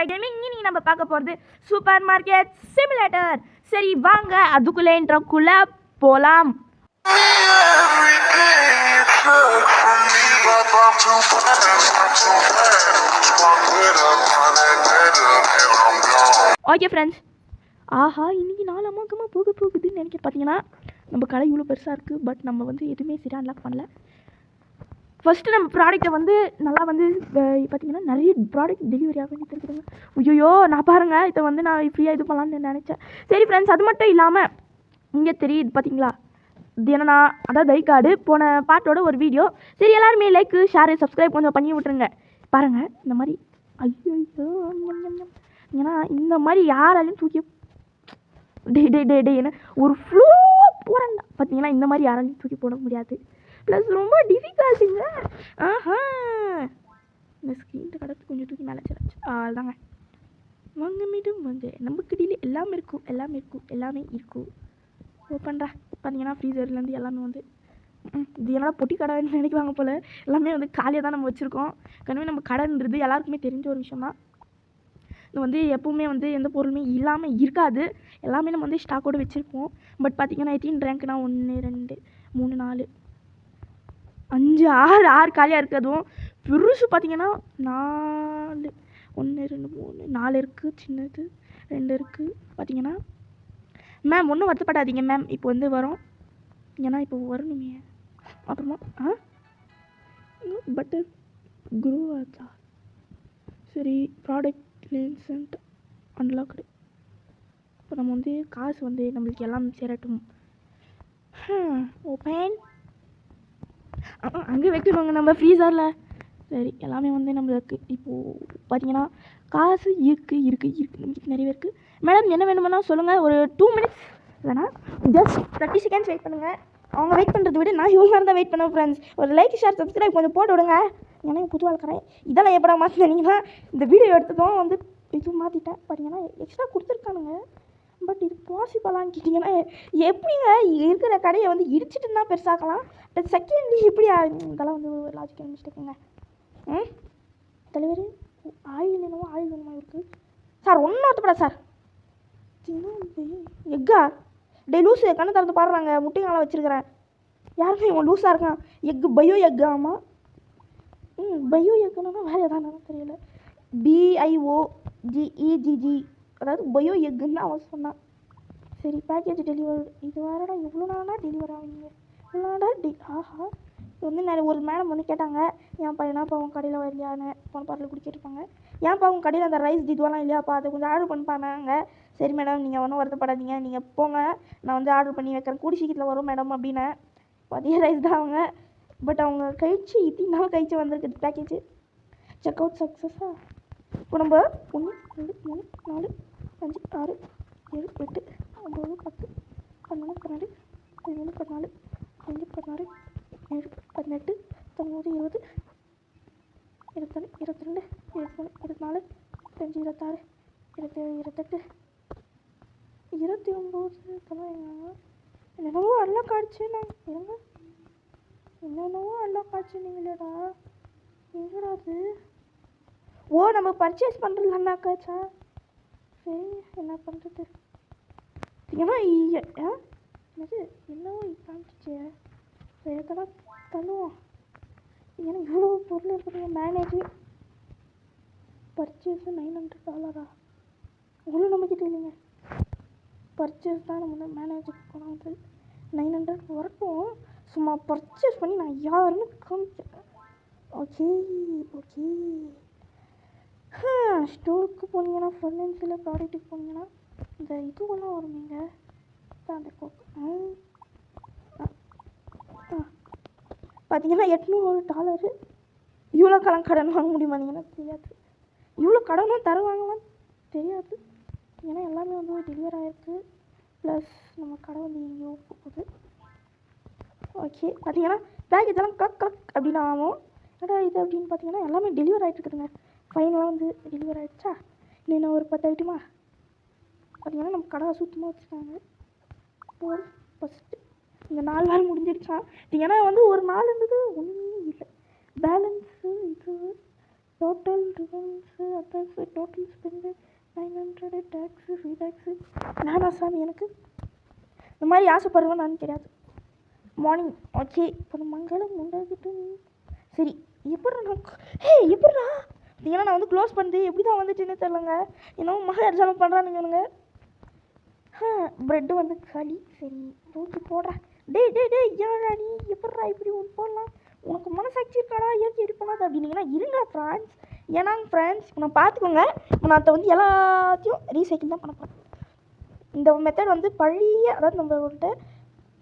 Try gaming. இன்னைக்கு நம்ம பார்க்க போகிறது சூப்பர் மார்க்கெட் சிமுலேட்டர். சரி வாங்க அதுக்குள்ளே இன்ட்ரோக்குள்ளே போகலாம். ஓகே ஃப்ரெண்ட்ஸ், ஆஹா இன்னைக்கு நாலு அமௌக்கமாக போகுதுன்னு நினைக்க. பார்த்தீங்கன்னா நம்ம கடை இவ்வளோ பெருசாக இருக்குது, பட் நம்ம வந்து எதுவுமே சரியாக அன்லாக் பண்ணல. ஃபஸ்ட்டு நம்ம ப்ராடக்ட்டை வந்து நல்லா வந்து பார்த்திங்கன்னா நிறைய ப்ராடக்ட் டெலிவரி ஆக வேண்டியது இருக்குதுங்க. ஐயோ நான் பாருங்கள் இதை வந்து நான் ஃப்ரீயாக இது பண்ணலான்னு நினச்சேன். சரி ஃப்ரெண்ட்ஸ், அது மட்டும் இல்லாமல் இங்கே தெரியுது பார்த்தீங்களா, இது என்னன்னா அதாவது லைக் கார்டு போன பாட்டோட ஒரு வீடியோ. சரி எல்லாருமே லைக்கு ஷேரு சப்ஸ்கிரைப் கொஞ்சம் பண்ணி விட்ருங்க. பாருங்கள் இந்த மாதிரி ஐயோ ஏன்னா இந்த மாதிரி யாராலையும் தூக்கி டே ஒரு ஃப்ளோ போகிறேன். பார்த்தீங்கன்னா இந்த மாதிரி யாராலையும் தூக்கி போட முடியாது. ப்ளஸ் ரொம்ப டிஃபிகல்ட்டுங்க. ஆஹா இந்த ஸ்க்ரீன் கடத்து கொஞ்சம் தூக்கி மேலே வச்சாச்சு. அதுதாங்க வாங்க மீண்டும் வாங்க. நம்ம கடையில் எல்லாமே இருக்கும். ஓப்பன்டா. பார்த்தீங்கன்னா ஃப்ரீசர்லேருந்து எல்லாமே வந்து இது என்னடா பொட்டி கடைன்னு நினைக்குவாங்க போல். எல்லாமே வந்து காலியாக தான் நம்ம வச்சுருக்கோம். கண்டிப்பாக நம்ம கடைன்றது எல்லாருக்குமே தெரிஞ்ச ஒரு விஷயம் தான். இது வந்து எப்போவுமே வந்து எந்த பொருளுமே இல்லாமல் இருக்காது. எல்லாமே நம்ம வந்து ஸ்டாக்கோடு வச்சுருப்போம். பட் பார்த்திங்கன்னா 18 ரேங்க்னா 1 2 3 4 5 6 காலியாக இருக்குது. அதுவும் பெருசு பார்த்திங்கன்னா 4 1 2 3 4 இருக்குது. சின்னது 2 இருக்குது. பார்த்திங்கன்னா மேம் ஒன்றும் வருத்தப்படாதீங்க மேம், இப்போ வந்து வரோம். ஏன்னா இப்போ வரணுமே அப்புறமா பட்டர் குரூ ஆச்சா. சரி ப்ராடக்ட் லேன்சன்ட் அன்லாக்டு. இப்போ நம்ம வந்து காசு வந்து நம்மளுக்கு எல்லாம் சேரட்டும். ஓப்பன் அங்கே வைக்கணுங்க நம்ம ஃப்ரீசரில். சரி எல்லாமே வந்து நம்மளுக்கு இப்போது பார்த்தீங்கன்னா காசு இருக்குது நம்மளுக்கு நிறைய இருக்குது. மேடம் என்ன வேணுமென்னா சொல்லுங்கள். ஒரு 2 மினிட்ஸ் இல்லைனா ஜஸ்ட் 30 செகண்ட்ஸ் வெயிட் பண்ணுங்கள். அவங்க வெயிட் பண்ணுறதை விட நான் இவ்வளோ நேரம் தான் வெயிட் பண்ணுவேன் ஃப்ரெண்ட்ஸ். ஒரு லைக் ஷேர் சப்ஸ்கிரைப் கொஞ்சம் போட்டு விடுங்க. ஏன்னா புது வாழ்க்கிறேன் இதெல்லாம் எப்படா மாற்றினீங்கன்னா இந்த வீடியோ எடுத்ததும் வந்து இது மாற்றிட்டேன். பார்த்தீங்கன்னா எக்ஸ்ட்ரா கொடுத்துருக்கானுங்க. பட் இது பாசிபிளான்னு கேட்டிங்கன்னா எப்படிங்க இருக்கிற கடையை வந்து இடிச்சிட்டு தான் பெருசாக்கலாம். செகண்ட் எப்படி இதெல்லாம் வந்து லாஜிக்கல் மிஸ்டேக்குங்க. தலைவர் ஆயில் வேணுமா இருக்குது சார். ஒன்றும் ஒத்துப்படா சார். எக்கா டே லூஸு கண்ணு திறந்து பாடுறாங்க. முட்டைங்களாம் வச்சுருக்கிறேன். யாருமே இவன் லூஸாக இருக்கான். Egg bio egg. ஆமாம் பயோ எக்குன்னா வேறு எதானு தெரியல. BIOGEGG அதாவது பயோ எக்குன்னு அவன் சொன்னான். சரி பேக்கேஜ் டெலிவரி. இது வேறடா எவ்வளோ நாளா டெலிவரி ஆகுங்க. ஆஹா இது வந்து ஒரு மேடம் வந்து கேட்டாங்க, என் பையனாப்பா உன் கடையில் வரலையான்னு. போன பாட்டில் குடிச்சிருப்பாங்க. ஏன்ப்பா உங்கள் கடையில் அந்த ரைஸ் இதுவெல்லாம் இல்லையாப்பா, அதை கொஞ்சம் ஆர்டர் பண்ணிப்பானாங்க. சரி மேடம் நீங்கள் ஒன்றும் வருத்தப்படாதீங்க, நீங்கள் போங்க, நான் வந்து ஆர்டர் பண்ணி வைக்கிறேன், கூடி சீக்கிரத்தில் வரும் மேடம் அப்படின்னு. அதே ரைஸ் தான் அவங்க. பட் அவங்க கழிச்சு இத்தனை நாள் கழிச்சு வந்திருக்குது பேக்கேஜ். செக் அவுட் சக்ஸஸாக. இப்போ நம்ம 1 2 3 4 5 6 7 8 9 10 11 12 13 14 15 16 17 18 19 20 21 22 23 24 25 26 27 28 29 இப்போலாம் என்னென்னவோ அன்லாக் ஆச்சு. நான் இருங்க என்னென்னவோ அன்லாக் ஆச்சு நீங்களேடா. எங்கடா அது? ஓ நம்ம பர்ச்சேஸ் பண்ணுறது அன்லாக் ஆச்சா? சரி என்ன பண்ணுறது. ஏன்னா என்னது என்னவோ காமிச்சிச்சு. சரி இதெல்லாம் தள்ளுவோம். ஏன்னா இவ்வளோ பொருள் இருக்குது. மேனேஜ் பர்ச்சேஸ் $900 இவ்வளோ நம்மக்கிட்ட இல்லைங்க. பர்ச்சேஸ் தான் நம்ம மேனேஜுக்கு போனால் வந்து 900 வரட்டும். சும்மா பர்ச்சேஸ் பண்ணி நான் யாருன்னு காமிச்சிருக்கேன். ஓகே ஸ்டோருக்கு போனீங்கன்னா ஃபர்னன்ஸில் ப்ராடக்ட்டுக்கு போனீங்கன்னா இந்த இதுவெல்லாம் வருவீங்க. அந்த பார்த்தீங்கன்னா $800 இவ்வளோ கடன் வாங்க முடியுமானீங்கன்னா தெரியாது. இவ்வளோ கடனும் தருவாங்களான்னு தெரியாது. ஏன்னா எல்லாமே வந்து டெலிவரி ஆகிருக்கு. ப்ளஸ் நம்ம கடை வந்து எங்கேயோ போகுது. ஓகே பார்த்தீங்கன்னா பேக்கேஜெல்லாம் கக் அப்படின்னு ஆகும். ஏன்னா இது அப்படின்னு பார்த்தீங்கன்னா எல்லாமே டெலிவரி ஆகிட்டு இருக்குதுங்க. ஃபைனலாக வந்து டெலிவரி ஆகிடுச்சா. இன்னும் ஒரு 10 ஐட்டமா பார்த்தீங்கன்னா நம்ம கடை சுத்தமாக வச்சுருக்காங்க. ஒரு ஃபஸ்ட்டு இந்த 4 நாள் முடிஞ்சிடுச்சா. ஏன்னா வந்து ஒரு நாள் இருந்தது ஒன்றுமே இல்லை. பேலன்ஸு இது டோட்டல் ரிவன்ஸு address total spend 900 tax free tax நானா சாமி எனக்கு இந்த மாதிரி ஆசைப்படுறேன்னு நான் தெரியாது. மார்னிங் ஓகே இப்போ மங்களம் உண்டாகிட்டு சரி எப்பட்றா எப்பட்றா ஏன்னா நான் வந்து க்ளோஸ் பண்ணிட்டு எப்படி தான் வந்துச்சுன்னு தெரிலங்க. இன்னும் மகாஜலம் பண்ணுறானுங்க. ப்ரெட்டு வந்து களி சரி தூக்கி போடுறேன். டேய் ஏடா நீ எப்பட்றா இப்படி ஒன்று போடலாம் உனக்கு மனசாட்சி இருக்காடா ஏன் இப்படி பண்ணாது அப்படின்னீங்கன்னா இருங்க ஃப்ரெண்ட்ஸ். ஏன்னா ஃப்ரெண்ட்ஸ் இப்போ நான் பார்த்துக்கோங்க நான் அதை வந்து எல்லாத்தையும் ரீசைக்கிள் தான் பண்ண போகிறேன். இந்த மெத்தட் வந்து பழைய அதாவது நம்மள்கிட்ட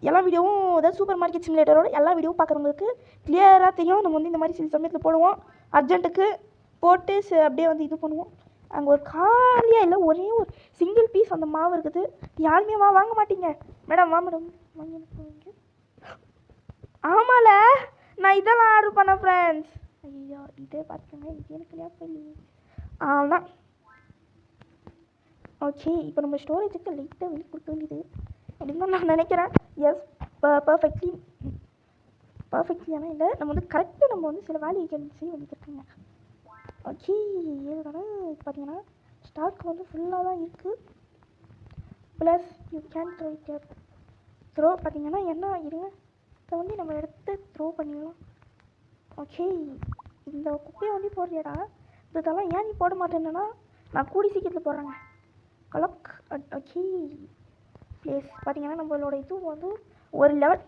எல்லா வீடியோவும் அதாவது சூப்பர் மார்க்கெட் சிமுலேட்டரோட எல்லா வீடியோவும் பார்க்குறவங்களுக்கு கிளியராக தெரியும். நம்ம வந்து இந்த மாதிரி சில சமயத்தில் போடுவோம் அர்ஜென்ட்டுக்கு போட்டு அப்படியே வந்து இது பண்ணுவோம். அங்கே ஒரு காலியாக இல்லை ஒரே ஒரு சிங்கிள் பீஸ் அந்த மாவு இருக்குது. யாருமே வாங்க மாட்டீங்க மேடம். மேடம் வாங்கி ஆமாம்ல நான் இதெல்லாம் ஆர்டர் பண்ணேன் ஃப்ரெண்ட்ஸ். ஐயோ இதே பார்த்துக்கோங்க இது எனக்கு ஞாபகம் இல்லையே. ஆமாம் ஓகே இப்போ நம்ம ஸ்டோரேஜுக்கு லைட்டாக வெளியே கொடுக்க வேண்டியது அப்படின்னு தான் நான் நினைக்கிறேன். எஸ் பர்ஃபெக்ட்லி ஆனால் இல்லை நம்ம வந்து கரெக்டாக நம்ம வந்து சில வேல்யூ செய்ய வேண்டியிருக்குங்க. ஓகே ஏன்னா இப்போ பார்த்தீங்கன்னா ஸ்டாக் வந்து ஃபுல்லாக தான் இருக்குது. ப்ளஸ் யூ கேன் த்ரோ பார்த்தீங்கன்னா என்ன இருங்க இதை வந்து நம்ம எடுத்து த்ரோ பண்ணிடலாம். ஓகே இந்த குப்பையை வந்து போடுறியடா இதெல்லாம் ஏன் நீ போட மாட்டேன்னா நான் கூடி சீக்கிரத்தில் போடுறேங்க கலக். ஓகே ப்ளேஸ் பார்த்தீங்கன்னா நம்மளோட இது வந்து ஒரு லெவல்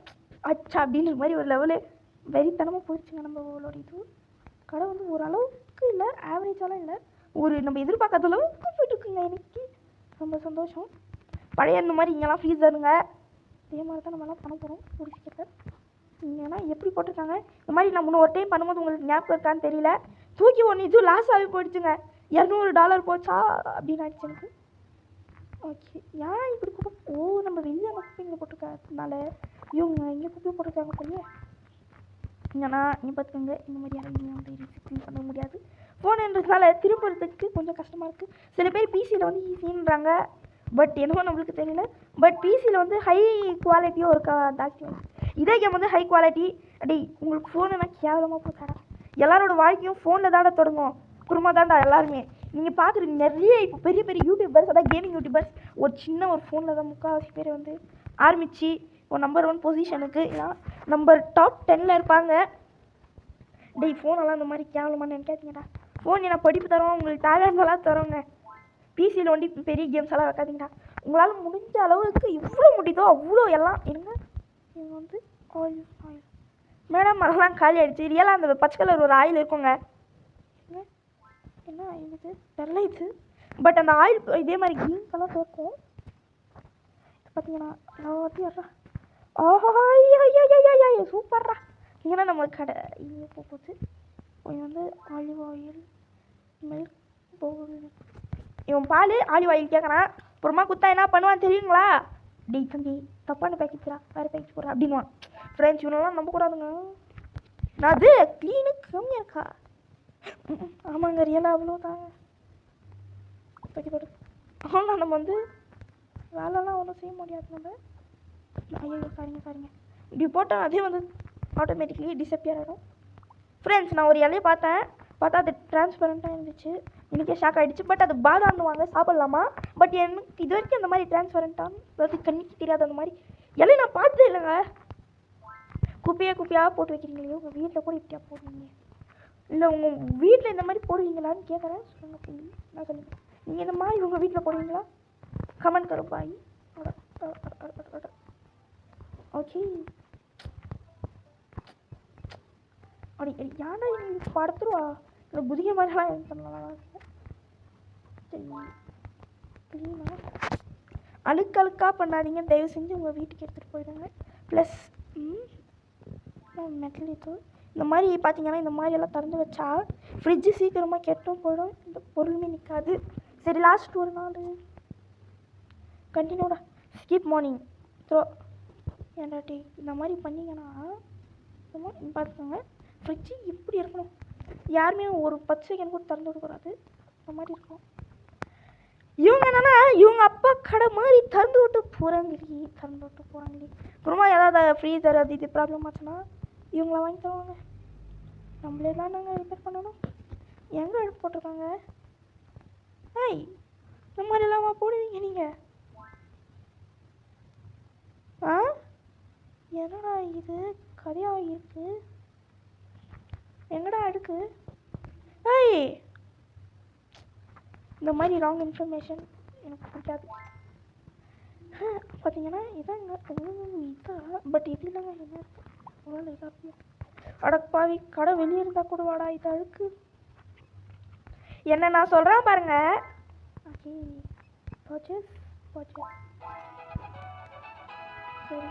அச்சா அப்படின்ற மாதிரி ஒரு லெவலு வெறித்தனமாக போயிடுச்சுங்க. நம்மளோட இது கடை வந்து ஓரளவுக்கு இல்லை ஆவரேஜாலாம் இல்லை ஒரு நம்ம எதிர்பார்க்காத அளவுக்கு போயிட்டுருக்குங்க. எனக்கு ரொம்ப சந்தோஷம். பழைய இந்த மாதிரி இங்கெல்லாம் ஃப்ரீசருங்க இதே மாதிரி தான் நம்மலாம் பண்ண போகிறோம் ஒரு சீக்கிரத்தில். ஏன்னா எப்படி போட்டிருக்காங்க இந்த மாதிரி நான் முன்ன ஒரு டைம் பண்ணும்போது உங்களுக்கு ஞாபகம் இருக்கான்னு தெரியல தூக்கி ஒன்று இது லாஸ் ஆகி போயிடுச்சுங்க. $200 போச்சா அப்படின்னு ஆயிடுச்சு எனக்கு. ஓகே ஏன் இப்படி குப்பை நம்ம வெளியே அந்த குப்பை இங்கே போட்டிருக்கனால இவங்க இங்கே குப்பை போட்டிருக்காங்க போலியே. ஏன்னா இங்கே பார்த்துக்கோங்க இந்த மாதிரி யாரும் வந்து ரீசைக்கிள் பண்ண முடியாது ஃபோனுன்றதுனால திரும்புறதுக்கு கொஞ்சம் கஷ்டமாக இருக்குது. சில பேர் பிசியில் வந்து ஈஸின்றாங்க பட் என்னவோ நம்மளுக்கு தெரியல. பட் பிசியில் வந்து ஹை குவாலிட்டியும் இருக்கா டாக்குமெண்ட். இதே கேம் வந்து ஹை குவாலிட்டி அப்படி உங்களுக்கு ஃபோனுனா கேவலமாக போச்சாடா. எல்லாரோட வாழ்க்கையும் ஃபோனில் தாண்டா தொடங்கும் குடும்பம் தாண்டா எல்லாருமே. நீங்கள் பார்க்குறீங்க நிறைய இப்போ பெரிய பெரிய யூடியூபர்ஸ் அதாவது கேமிங் யூடியூபர்ஸ் ஒரு சின்ன ஒரு ஃபோனில் தான் முக்கால்வாசி பேர் வந்து ஆரம்பித்து ஒரு நம்பர் 1 பொசிஷனுக்கு நம்பர் டாப் 10ல் இருப்பாங்க. டேய் ஃபோனெல்லாம் இந்த மாதிரி கேவலமானு நினைக்காதீங்கடா. ஃபோன் என்ன படிப்பு தரோம் உங்களுக்கு டேலண்ட்லாம் தரோங்க. பிசியில் ஒண்டி பெரிய கேம்ஸ் எல்லாம் வைக்காதீங்கடா. உங்களால் முடிஞ்ச அளவுக்கு இவ்வளோ முடியுதோ அவ்வளோ எல்லாம் இருங்க. இவங்க வந்து ஆயில் மேடம் அதெல்லாம் காலி ஆகிடுச்சு. ரியலாக அந்த பச்சை கலர் ஒரு ஆயில் இருக்குங்க. என்ன ஆயில் இது நல்லா இது பட் அந்த ஆயில் இதே மாதிரி க்ரீன் கலர் இருக்கும் பார்த்தீங்கன்னா எல்லாத்தையும் சூப்பர்ரா. ஏன்னா நம்ம கடை இங்கே போகுது கொஞ்சம் வந்து ஆலிவ் ஆயில் மில்க் போகுது. இவன் பால் ஆலிவ் ஆயில் கேட்குறான் அப்புறமா குத்தா என்ன பண்ணுவான்னு தெரியுங்களா. டேய் தம்பி தப்பான பேக்கெட்ரா வேறு பேக்கெட் போடுறா அப்படின்வான். ஃப்ரெண்ட்ஸ் இவனெல்லாம் நம்பக்கூடாதுங்க. நான் அது க்ளீனு கம்மியாக இருக்கா ஆமாங்க ரியலாக அவ்வளோதாங்க பேக்கெட் போடு. ஆனால் நம்ம வந்து வேலைலாம் ஒன்றும் செய்ய முடியாது. நம்ம ஐயோ சாரிங்க இப்படி போட்டால் அதே வந்து ஆட்டோமேட்டிக்கலி டிஸப்பியர் ஆகிடும். ஃப்ரெண்ட்ஸ் நான் ஒரு இலையை பார்த்தா அது டிரான்ஸ்பரண்ட்டாக இருந்துச்சு. எனக்கே ஷாக் ஆகிடுச்சு. பட் அது பாதாம்னுவாங்க சாப்பிட்லாமா. பட் எனக்கு இது வரைக்கும் அந்த மாதிரி டிரான்ஸ்பரண்ட்டாக அதாவது கண்ணிக்கு தெரியாது அந்த மாதிரி இலையை நான் பார்த்ததே இல்லைங்க. குப்பையாக போட்டு வைக்கிறீங்களே உங்கள் வீட்டில் கூட இப்படியா போடுவீங்க இல்லை உங்கள் வீட்டில் இந்த மாதிரி போடுவீங்களான்னு கேட்குறேன் சொல்லுங்கள் ப்ளீஸ். நான் சொல்லுங்கள் நீங்கள் இந்த மாதிரி உங்கள் வீட்டில் போடுவீங்களா கமெண்ட் கரோ பாய். ஓகே அப்படி யானை எனக்கு படுத்துருவா இல்லை புதிய மாதிரிலாம் எனக்கு பண்ணலாம். சரி க்ளீனாக அழுக்காக பண்ணாதீங்க தயவு செஞ்சு உங்கள் வீட்டுக்கு எடுத்துகிட்டு போயிடுங்க. ப்ளஸ் மெட்டல் இது இந்த மாதிரி பார்த்தீங்கன்னா இந்த மாதிரி எல்லாம் திறந்து வச்சா ஃப்ரிட்ஜு சீக்கிரமாக கெட்டும் போயிடும். இந்த பொருளுமே நிற்காது. சரி லாஸ்ட் ஒரு நாள் கண்டினியூடா ஸ்கிப் மார்னிங் த்ரோ ஏன்டாட்டி இந்த மாதிரி பண்ணிங்கன்னா பார்த்துக்கோங்க ஃப்ரிட்ஜு இப்படி இருக்கணும். யாருமே ஒரு 10 செகண்ட் கூட திறந்து விடக்கூடாது. இந்த மாதிரி இருக்கும். இவங்க என்னன்னா இவங்க அப்பா கடை மாதிரி திறந்து விட்டு போகிறாங்களே அப்புறமா ஏதாவது ஃப்ரீசர் அது இது ப்ராப்ளம் ஆச்சுன்னா இவங்கள வாங்கி தருவாங்க. நம்மளே தான் நாங்கள் ரிப்பேர் பண்ணணும். எங்கே போட்டிருக்காங்க? ஏய், இந்த மாதிரிலாமா போடுவீங்க நீங்கள்? ஆ, என்னடா இது கதையாக இருக்கு? எங்கடா இருக்கு? ஏய், இந்த மாதிரி ராங் இன்ஃபர்மேஷன் எனக்கு பிடிக்காது. பார்த்தீங்கன்னா இதான் இதான், பட் இது இல்லைங்க. என்ன இருக்கு உங்களால் இதாக அடப்பாவி, கடை வெளியே இருந்தால் கூட வாடா, இது அழுக்கு. என்ன நான் சொல்கிறேன் பாருங்க. Okay, purchase purchase. சரி,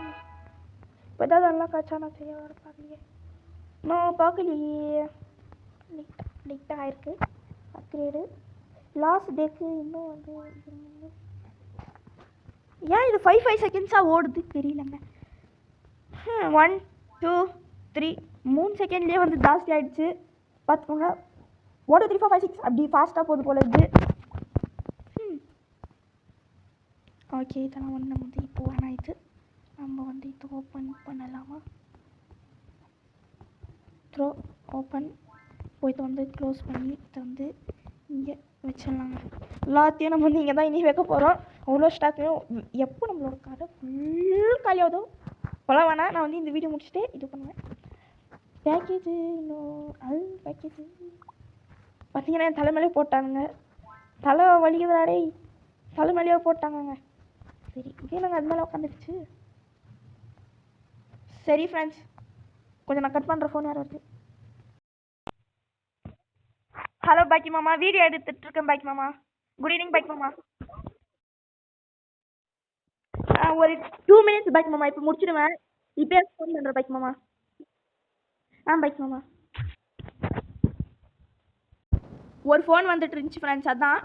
இப்போ ஏதாவது நல்லா காய்ச்சா நான் சரியாக வர பார்க்கலையே. நான் பார்க்கலையே. லைட்டாக ஆயிருக்கு அப்கிரேடு. லாஸ்ட் டேக்கு இன்னும் வந்து ஏன் இது 5 செகண்ட்ஸாக ஓடுது தெரியலங்க. 1 2 3 3 செகண்ட்லேயே வந்து ஜாஸ்தி ஆகிடுச்சு பார்த்துக்கோங்க. 1 2 3 4 5 6 அப்படி ஃபாஸ்ட்டாக போகுது போல இது. ஓகே, இதெல்லாம் வந்து நம்ம வந்து இப்போ ஆன் ஆயிடுச்சு. நம்ம வந்து இது ஓப்பன் பண்ணலாமா? Throw open. போய்ட்டு வந்து க்ளோஸ் பண்ணி இதை வந்து இங்கே வச்சிடலாங்க. எல்லாத்தையும் நம்ம வந்து இங்கே தான் இனி வைக்க போகிறோம். அவ்வளோ ஸ்டாக்கையும் எப்போ நம்மளோட கடை ஃபுல் காலியாகுதோ போல வேணாம். நான் வந்து இந்த வீடியோ முடிச்சுட்டு இது பண்ணுவேன். பேக்கேஜு இன்னும் அது பேக்கேஜு பார்த்தீங்கன்னா என் தலைமையிலே போட்டானுங்க. தலை வலிக்குதாடே, தலைமையிலேயே போட்டாங்கங்க. சரி, இதே நாங்கள் அது மேலே உட்காந்துருச்சு. சரி ஃப்ரெண்ட்ஸ், கொஞ்சம் நான் கட் பண்ணுற ஃபோன் யார் வருது. ஹலோ பாக்கி மாமா, வீடியோ எடுத்துட்டு இருக்கேன் பாக்கி மாமா. குட் ஈவினிங் பாக்கி மாமா. ஒரு 2 மினிட்ஸ் பாக்கி மாமா, இப்போ முடிச்சிடுவேன். இப்போயே ஃபோன் பண்ணுறேன் பாக்கி மாமா. பாக்கி மாமா, ஒரு ஃபோன் வந்துட்டு இருந்துச்சு ஃப்ரெண்ட்ஸ், அதான்.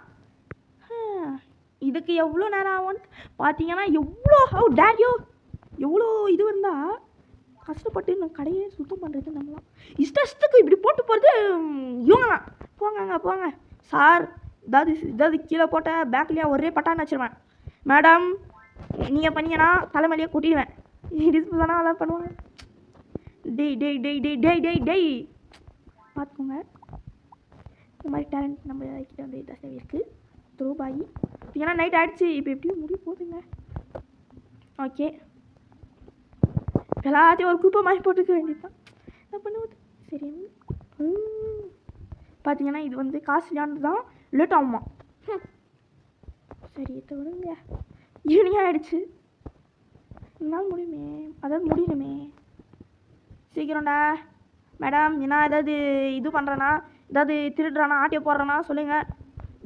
இதுக்கு எவ்வளோ நேரம் ஆகும் பார்த்தீங்கன்னா எவ்வளோ இது வந்தால் கஷ்டப்பட்டு நான் கடையை சுத்தம் பண்ணுறது. நம்மளாம் இஷ்டத்துக்கு இப்படி போட்டு போகிறது இவங்கலாம். போங்க சார், ஏதாவது கீழே போட்ட பேக்லேயே ஒரே பட்டான்னு வச்சுருவேன். மேடம், நீங்கள் பண்ணீங்கன்னா தலைமையிலேயே கூட்டிடுவேன். டிஸ்பிள் தானே நல்லா பண்ணுவாங்க. டெய் பார்த்துக்கோங்க. இந்த மாதிரி டேலண்ட் நம்ம கிட்ட வந்து ஜாஸ்தியாக இருக்குது. ரூபாய் ஏன்னா நைட் ஆகிடுச்சு. இப்போ எப்படியும் முடிய போகுதுங்க. ஓகே, எல்லாத்தையும் ஒரு குப்பை மாதிரி போட்டுக்க வேண்டியது தான். என்ன பண்ணுவது? சரி, பார்த்தீங்கன்னா இது வந்து காஸ்ட்லியானது தான், லேட் ஆகுமா? சரி, இதை விடுங்க. ஈவினிங் ஆகிடுச்சு. என்னால் முடியுமே, அதாவது முடியணுமே. சீக்கிரம்டா மேடம். ஏன்னா ஏதாவது இது பண்ணுறேன்னா, ஏதாவது திருடுறானா, ஆட்டியை போடுறேன்னா சொல்லுங்கள்.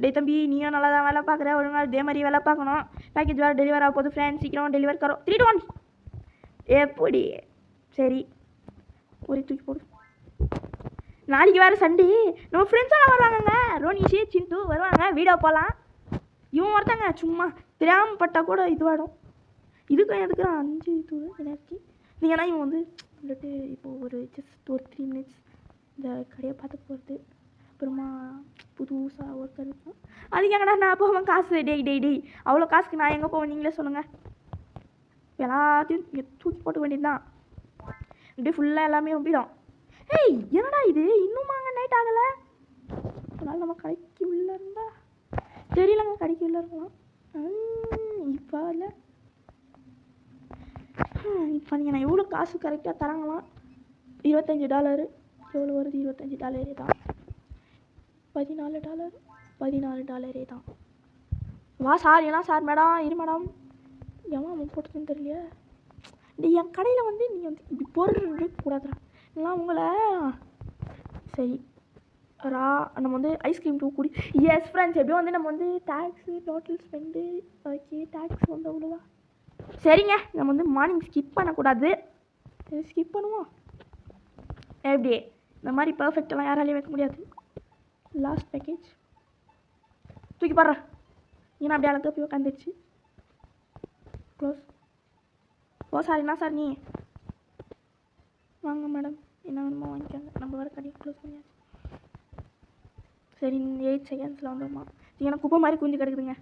டே தம்பி, நீயும் நல்லா தான் வேலை பார்க்குற, ஒழுங்காக இதே மாதிரி வேலை பார்க்கணும். பேக்கேஜ் வேறு டெலிவர் ஆக போகுது ஃப்ரெண்ட்ஸ், சீக்கிரம் டெலிவர் கரோ. 3 2 1 எப்படி? சரி, ஒரு தூக்கி போடு. நாளைக்கு வேறு சண்டே, நம்ம ஃப்ரெண்ட்ஸெல்லாம் வருவாங்கங்க. ரோனிஷி சிண்டு வருவாங்க, வீடியோ போகலாம். இவன் ஒருத்தாங்க சும்மா தெரியாமப்பட்டால் கூட இதுவாடும். இதுக்கும் எதுக்குறான் 5 இது எனக்கு. நீங்கன்னா இவன் வந்து வந்துட்டு இப்போது ஒரு ஜஸ்ட் ஒரு 3 மினிட்ஸ் இந்த கடையை பார்த்து போகிறது. அப்புறமா புதுசாக ஒர்க் இருக்கும். அதுக்கு எங்கடா நான் போவேன் காசு? டெய் அவ்வளோ காசுக்கு நான் எங்கே போவேன் நீங்களே சொல்லுங்கள். எல்லாத்தையும் இங்கே தூக்கி போட்டு வேண்டியது தான். இப்படியே ஃபுல்லாக எல்லாமே ரொம்பிடும். ஏய், என்னடா இது இன்னுமாங்க நைட் ஆகலை? அதனால் நம்ம கடைக்கு உள்ளே இருந்தா தெரியலங்க. கடைக்கு உள்ளே இருக்கலாம் இப்போ இல்லை. இப்போ நீங்கள் நான் எவ்வளோ காசு கரெக்டாக தராங்களாம்? $25. எவ்வளோ வருது? $25 தான். $14 தான். வா சார். ஏன்னா சார் மேடம், இரு மேடம். ஏமா அவன் போட்டதுன்னு தெரியலையே. என் கடையில் வந்து நீங்கள் வந்து இப்படி போடுறது கூடாதுடா. இல்லைனா உங்களை சரி நம்ம வந்து ஐஸ்கிரீம் 2 கூடி. எஸ் ஃப்ரெண்ட்ஸ், எப்படியும் வந்து நம்ம வந்து tax total spend. Okay, tax வந்து அவ்வளோவா. சரிங்க, நம்ம வந்து மார்னிங் ஸ்கிப் பண்ணக்கூடாது. ஸ்கிப் பண்ணுவோம். எப்படி இந்த மாதிரி பர்ஃபெக்டெல்லாம் யாராலையும் வைக்க முடியாது. லாஸ்ட் பேக்கேஜ் தூக்கி போடுறேன். ஏன்னா அப்படியே அழகாக போய் உட்காந்துருச்சு. க்ளோஸ். ஓ சார், என்ன சார் நீ? வாங்க மேடம், என்ன வேணுமோ வாங்கிக்கோங்க. நம்ம வர கடையை க்ளோஸ் பண்ணியாச்சு. சரி, 8 செகண்ட்ஸில் வந்துடுமா? ஏன்னா குப்பை மாதிரி குஞ்சு கிடக்குதுங்க.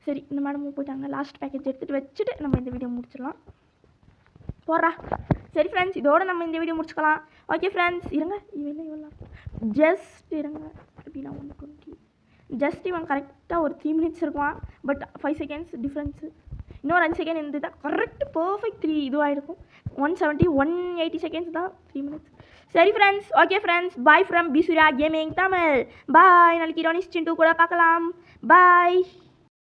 சரி, இந்த மேடமும் போயிட்டாங்க. லாஸ்ட் பேக்கேஜ் எடுத்துகிட்டு வச்சுட்டு நம்ம இந்த வீடியோ முடிச்சிடலாம். போடுறா. சரி ஃப்ரெண்ட்ஸ், இதோட நம்ம இந்த வீடியோ முடிச்சுக்கலாம். ஓகே ஃப்ரெண்ட்ஸ், இருங்க இவன் இவ்வளோ ஜஸ்ட் இருங்க. எப்படின்னா 120 ஜஸ்ட் இவன் கரெக்டாக ஒரு 3 minutes இருக்குவான். But 5 seconds difference. இன்னொரு 5 செகண்ட் இருந்து தான் கரெக்ட் பர்ஃபெக்ட் 3 இதுவாக இருக்கும். 180 seconds தான் 3 minutes. சரி friends, okay friends, bye from பிசூர்யா கேமிங் தமிழ். பாய். நாளைக்கு ரோனிஸ் சிண்டு கூட பார்க்கலாம். பாய்.